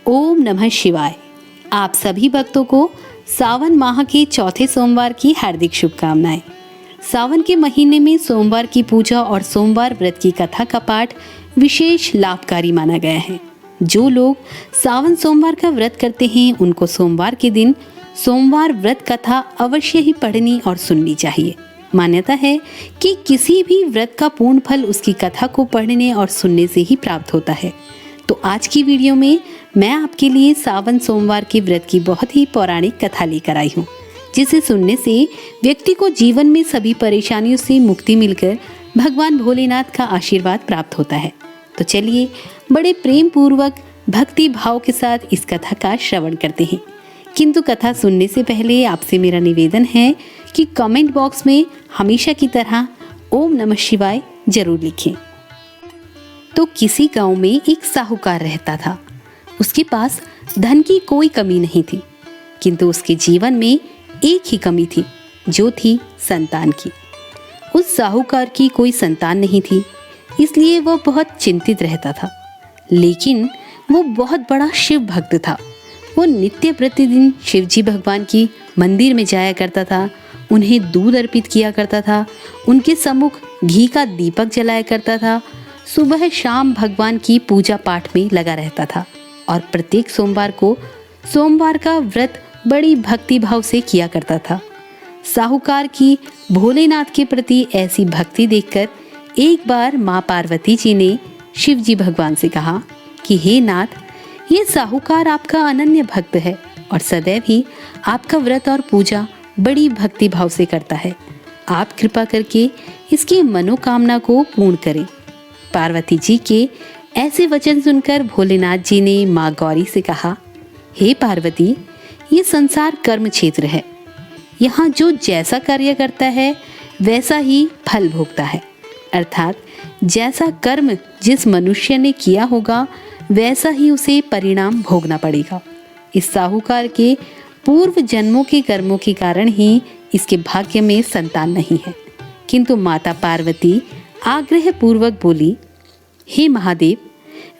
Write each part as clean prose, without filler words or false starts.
ओम नमः शिवाय। आप सभी भक्तों को सावन माह के चौथे सोमवार की हार्दिक शुभकामनाएं। सावन के महीने में सोमवार की पूजा और सोमवार व्रत की कथा का पाठ विशेष लाभकारी माना गया है। जो लोग सावन सोमवार का व्रत करते हैं उनको सोमवार के दिन सोमवार व्रत कथा अवश्य ही पढ़नी और सुननी चाहिए। मान्यता है कि किसी भी व्रत का पूर्ण फल उसकी कथा को पढ़ने और सुनने से ही प्राप्त होता है। तो आज की वीडियो में मैं आपके लिए सावन सोमवार के व्रत की बहुत ही पौराणिक कथा लेकर आई हूँ, जिसे सुनने से व्यक्ति को जीवन में सभी परेशानियों से मुक्ति मिलकर भगवान भोलेनाथ का आशीर्वाद प्राप्त होता है। तो चलिए बड़े प्रेम पूर्वक भक्ति भाव के साथ इस कथा का श्रवण करते हैं। किंतु कथा सुनने से पहले आपसे मेरा निवेदन है कि कमेंट बॉक्स में हमेशा की तरह ओम नमः शिवाय जरूर लिखें। तो किसी गांव में एक साहूकार रहता था। उसके पास धन की कोई कमी नहीं थी, किंतु उसके जीवन में एक ही कमी थी, जो थी संतान की। उस साहूकार की कोई संतान नहीं थी, इसलिए वह बहुत चिंतित रहता था। लेकिन वो बहुत बड़ा शिव भक्त था। वो नित्य प्रतिदिन शिवजी भगवान की मंदिर में जाया करता था, उन्हें दूध अर्पित किया करता था, उनके सम्मुख घी का दीपक जलाया करता था, सुबह शाम भगवान की पूजा पाठ में लगा रहता था और प्रत्येक सोमवार को सोमवार का व्रत बड़ी भक्ति भाव से किया करता था। साहूकार की भोलेनाथ के प्रति ऐसी भक्ति देखकर एक बार माँ पार्वती जी ने शिव जी भगवान से कहा कि हे नाथ, ये साहूकार आपका अनन्य भक्त है और सदैव ही आपका व्रत और पूजा बड़ी भक्ति भाव से करता है। आप कृपा करके इसकी मनोकामना को पूर्ण करें। पार्वती जी के ऐसे वचन सुनकर भोलेनाथ जी ने माँ गौरी से कहा, हे पार्वती, ये संसार कर्म क्षेत्र है। यहाँ जो जैसा कार्य करता है वैसा ही फल भोगता है। अर्थात जैसा कर्म जिस मनुष्य ने किया होगा वैसा ही उसे परिणाम भोगना पड़ेगा। इस साहूकार के पूर्व जन्मों के कर्मों के कारण ही इसके भाग्य में संतान नहीं है। किंतु माता पार्वती आग्रह पूर्वक बोली, हे महादेव,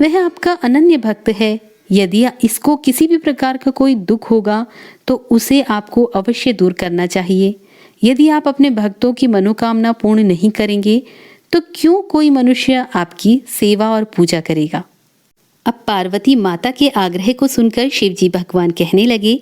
वह आपका अनन्य भक्त है। यदि इसको किसी भी प्रकार का कोई दुख होगा तो उसे आपको अवश्य दूर करना चाहिए। यदि आप अपने भक्तों की मनोकामना पूर्ण नहीं करेंगे तो क्यों कोई मनुष्य आपकी सेवा और पूजा करेगा। अब पार्वती माता के आग्रह को सुनकर शिवजी भगवान कहने लगे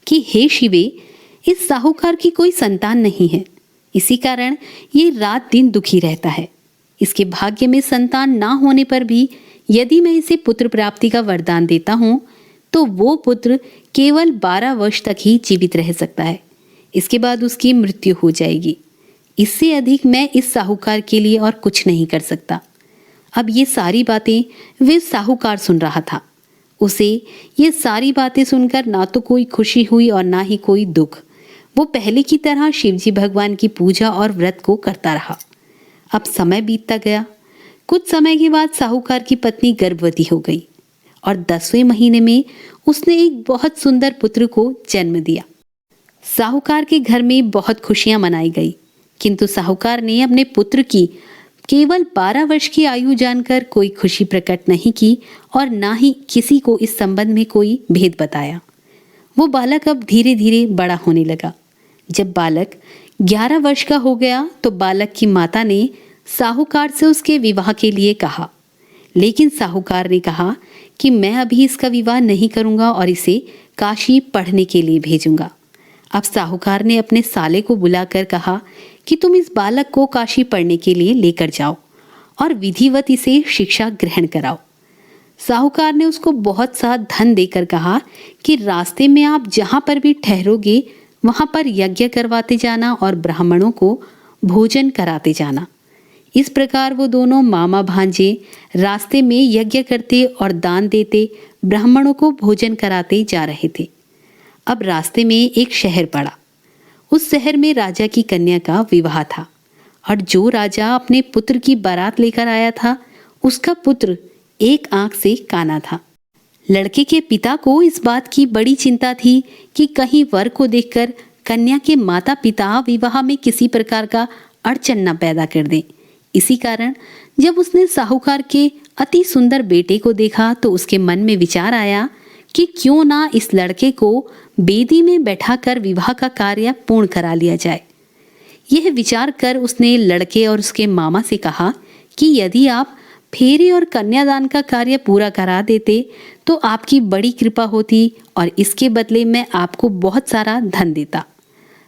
कि हे शिवे, इस साहूकार की कोई संतान नहीं है, इसी कारण ये रात दिन दुखी रहता है। इसके भाग्य में संतान ना होने पर भी यदि मैं इसे पुत्र प्राप्ति का वरदान देता हूँ तो वो पुत्र केवल 12 वर्ष तक ही जीवित रह सकता है। इसके बाद उसकी मृत्यु हो जाएगी। इससे अधिक मैं इस साहूकार के लिए और कुछ नहीं कर सकता। अब ये सारी बातें वे साहूकार सुन रहा था। उसे ये सारी बातें सुनकर ना तो कोई खुशी हुई और ना ही कोई दुख। वो पहले की तरह शिवजी भगवान की पूजा और व्रत को करता रहा। अब समय बीतता गया। कुछ समय के बाद साहूकार की पत्नी गर्भवती हो गई और 10वें महीने में उसने एक बहुत सुंदर पुत्र को जन्म दिया। साहूकार के घर में बहुत खुशियां मनाई गई, किंतु साहूकार ने अपने पुत्र की केवल 12 वर्ष की आयु जानकर कोई खुशी प्रकट नहीं की और ना ही किसी को इस संबंध में कोई भेद बताया। वो बालक अब धीरे धीरे बड़ा होने लगा। जब बालक 11 वर्ष का हो गया तो बालक की माता ने साहूकार से उसके विवाह के लिए कहा, लेकिन साहूकार ने कहा कि मैं अभी इसका विवाह नहीं करूंगा और इसे काशी पढ़ने के लिए भेजूंगा। अब साहूकार ने अपने साले को बुलाकर कहा कि तुम इस बालक को काशी पढ़ने के लिए लेकर जाओ और विधिवत इसे शिक्षा ग्रहण कराओ। साहूकार ने उसको बहुत सा धन देकर कहा कि रास्ते में आप जहां पर भी ठहरोगे वहां पर यज्ञ करवाते जाना और ब्राह्मणों को भोजन कराते जाना। इस प्रकार वो दोनों मामा भांजे रास्ते में यज्ञ करते और दान देते ब्राह्मणों को भोजन कराते जा रहे थे। अब रास्ते में एक शहर पड़ा। उस शहर में राजा की कन्या का विवाह था और जो राजा अपने पुत्र की बारात लेकर आया था उसका पुत्र एक आंख से काना था। लड़के के पिता को इस बात की बड़ी चिंता थी कि कहीं वर को देखकर कन्या के माता पिता विवाह में किसी प्रकार का अड़चन न पैदा कर दें। इसी कारण जब उसने साहूकार के अति सुंदर बेटे को देखा तो उसके मन में विचार आया कि क्यों ना इस लड़के को बेदी में बैठाकर विवाह का कार्य पूर्ण करा लिया जाए। यह विचार कर उसने लड़के और उसके मामा से कहा कि यदि आप फेरे और कन्यादान का कार्य पूरा करा देते तो आपकी बड़ी कृपा होती और इसके बदले मैं आपको बहुत सारा धन देता।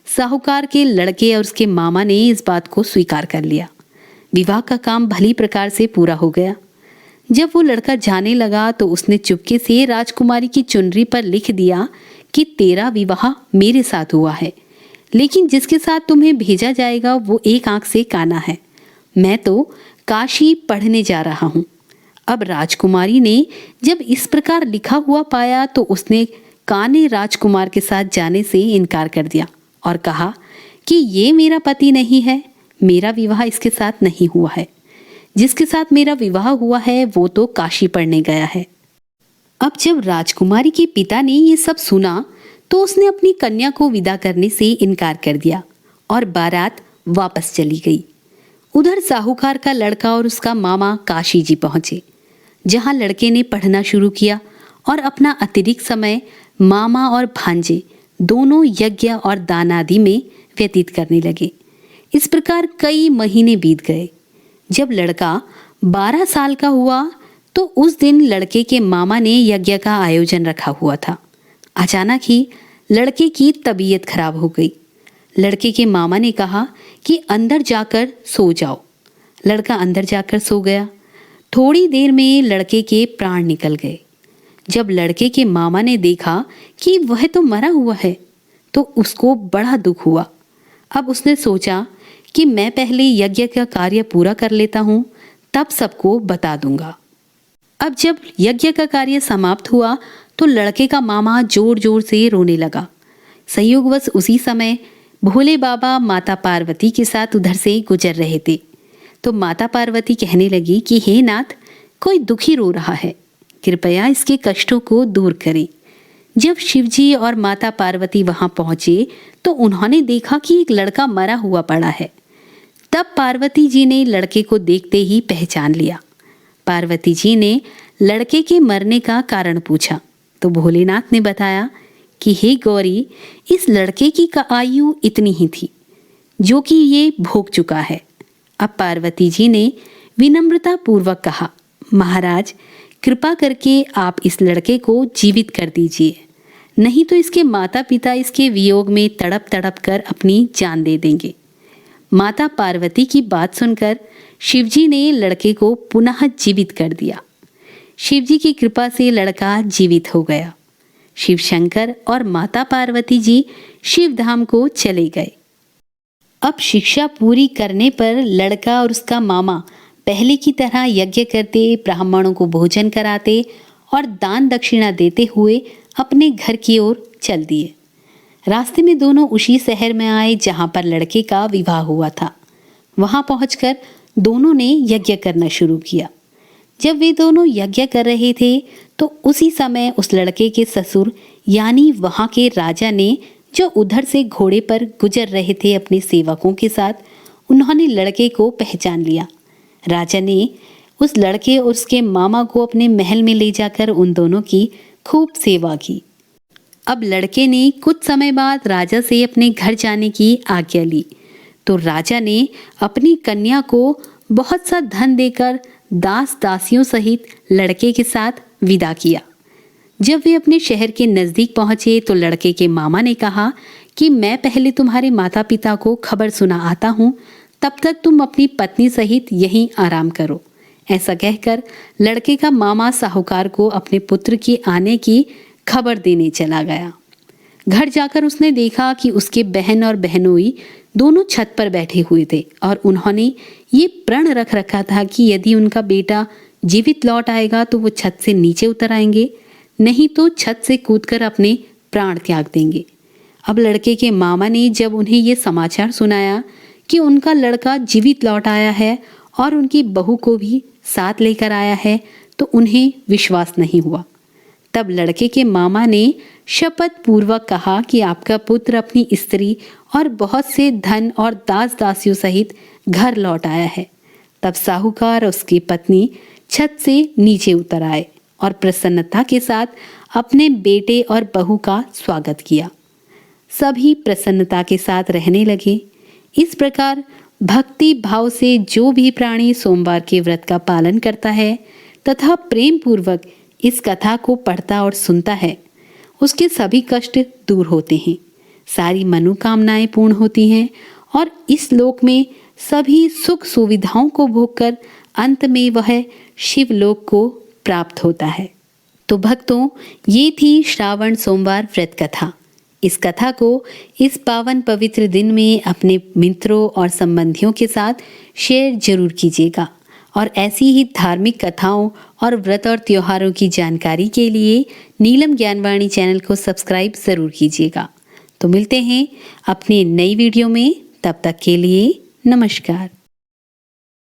साहूकार के लड़के और उसके मामा ने इस बात को स्वीकार कर लिया। विवाह का काम भली प्रकार से पूरा हो गया। जब वो लड़का जाने लगा तो उसने चुपके से राजकुमारी की चुनरी पर लिख दिया कि तेरा विवाह मेरे साथ हुआ है, लेकिन जिसके साथ तुम्हें भेजा जाएगा वो एक आंख से काना है। मैं तो काशी पढ़ने जा रहा हूँ। अब राजकुमारी ने जब इस प्रकार लिखा हुआ पाया तो उसने काने राजकुमार के साथ जाने से इनकार कर दिया और कहा कि ये मेरा पति नहीं है, मेरा विवाह इसके साथ नहीं हुआ है। जिसके साथ मेरा विवाह हुआ है वो तो काशी पढ़ने गया है। अब जब राजकुमारी के पिता ने ये सब सुना तो उसने अपनी कन्या को विदा करने से इनकार कर दिया और बारात वापस चली गई। उधर साहूकार का लड़का और उसका मामा काशी जी पहुंचे, जहां लड़के ने पढ़ना शुरू किया और अपना अतिरिक्त समय मामा और भांजे दोनों यज्ञ और दान आदि में व्यतीत करने लगे। इस प्रकार कई महीने बीत गए। जब लड़का 12 साल का हुआ तो उस दिन लड़के के मामा ने यज्ञ का आयोजन रखा हुआ था। अचानक ही लड़के की तबीयत खराब हो गई। लड़के के मामा ने कहा कि अंदर जाकर सो जाओ। लड़का अंदर जाकर सो गया। थोड़ी देर में लड़के के प्राण निकल गए। जब लड़के के मामा ने देखा कि वह तो मरा हुआ है तो उसको बड़ा दुख हुआ। अब उसने सोचा कि मैं पहले यज्ञ का कार्य पूरा कर लेता हूँ, तब सबको बता दूंगा। अब जब यज्ञ का कार्य समाप्त हुआ तो लड़के का मामा जोर जोर से रोने लगा। संयोगवश उसी समय भोले बाबा माता पार्वती के साथ उधर से गुजर रहे थे। तो माता पार्वती कहने लगी कि हे नाथ, कोई दुखी रो रहा है, कृपया इसके कष्टों को दूर करें। जब शिवजी और माता पार्वती वहां पहुंचे तो उन्होंने देखा कि एक लड़का मरा हुआ पड़ा है। तब पार्वती जी ने लड़के को देखते ही पहचान लिया। पार्वती जी ने लड़के के मरने का कारण पूछा तो भोलेनाथ ने बताया कि हे गौरी, इस लड़के की आयु इतनी ही थी जो कि ये भोग चुका है। अब पार्वती जी ने विनम्रता पूर्वक कहा, महाराज कृपा करके आप इस लड़के को जीवित कर दीजिए, नहीं तो इसके माता पिता इसके वियोग में तड़प तड़प कर अपनी जान दे देंगे। माता पार्वती की बात सुनकर शिवजी ने लड़के को पुनः जीवित कर दिया। शिवजी की कृपा से लड़का जीवित हो गया। शिव शंकर और माता पार्वती जी शिव धाम को चले गए। अब शिक्षा पूरी करने पर लड़का और उसका मामा पहले की तरह यज्ञ करते, ब्राह्मणों को भोजन कराते और दान दक्षिणा देते हुए अपने घर की ओर चल दिए। रास्ते में दोनों उसी शहर में आए जहां पर लड़के का विवाह हुआ था। वहां पहुंचकर दोनों ने यज्ञ करना शुरू किया। जब वे दोनों यज्ञ कर रहे थे तो उसी समय उस लड़के के ससुर यानी वहां के राजा ने, जो उधर से घोड़े पर गुजर रहे थे अपने सेवकों के साथ, उन्होंने लड़के को पहचान लिया। राजा ने उस लड़के और उसके मामा को अपने महल में ले जाकर उन दोनों की खूब सेवा की। अब लड़के ने कुछ समय बाद राजा से अपने घर जाने की आज्ञा ली तो राजा ने अपनी कन्या को बहुत सा धन देकर दास दासियों सहित लड़के के साथ विदा किया। जब वे अपने शहर के नजदीक पहुंचे तो लड़के के मामा ने कहा कि मैं पहले तुम्हारे माता पिता को खबर सुना आता हूँ, तब तक तुम अपनी पत्नी सहित यहीं आराम करो। ऐसा कहकर लड़के का मामा साहूकार को अपने पुत्र के आने की खबर देने चला गया। घर जाकर उसने देखा कि उसके बहन और बहनोई दोनों छत पर बैठे हुए थे और उन्होंने ये प्रण रख रखा था कि यदि उनका बेटा जीवित लौट आएगा तो वो छत से नीचे उतर आएंगे, नहीं तो छत से कूदकर अपने प्राण त्याग देंगे। अब लड़के के मामा ने जब उन्हें ये समाचार सुनाया कि उनका लड़का जीवित लौट आया है और उनकी बहू को भी साथ लेकर आया है तो उन्हें विश्वास नहीं हुआ। तब लड़के के मामा ने शपथ पूर्वक कहा कि आपका पुत्र अपनी स्त्री और बहुत से धन और दास दासियों सहित घर लौट आया है। तब साहूकार और उसकी पत्नी छत से नीचे उतर आए और प्रसन्नता के साथ अपने बेटे और बहू का स्वागत किया। सभी प्रसन्नता के साथ रहने लगे। इस प्रकार भक्ति भाव से जो भी प्राणी सोमवार के व्रत का पालन करता है तथा प्रेम पूर्वक इस कथा को पढ़ता और सुनता है, उसके सभी कष्ट दूर होते हैं, सारी मनोकामनाएं पूर्ण होती हैं और इस लोक में सभी सुख सुविधाओं को भोगकर अंत में वह शिवलोक को प्राप्त होता है। तो भक्तों, ये थी श्रावण सोमवार व्रत कथा। इस कथा को इस पावन पवित्र दिन में अपने मित्रों और संबंधियों के साथ शेयर जरूर कीजिएगा और ऐसी ही धार्मिक कथाओं और व्रत और त्योहारों की जानकारी के लिए नीलम ज्ञानवाणी चैनल को सब्सक्राइब जरूर कीजिएगा। तो मिलते हैं अपने नई वीडियो में, तब तक के लिए नमस्कार।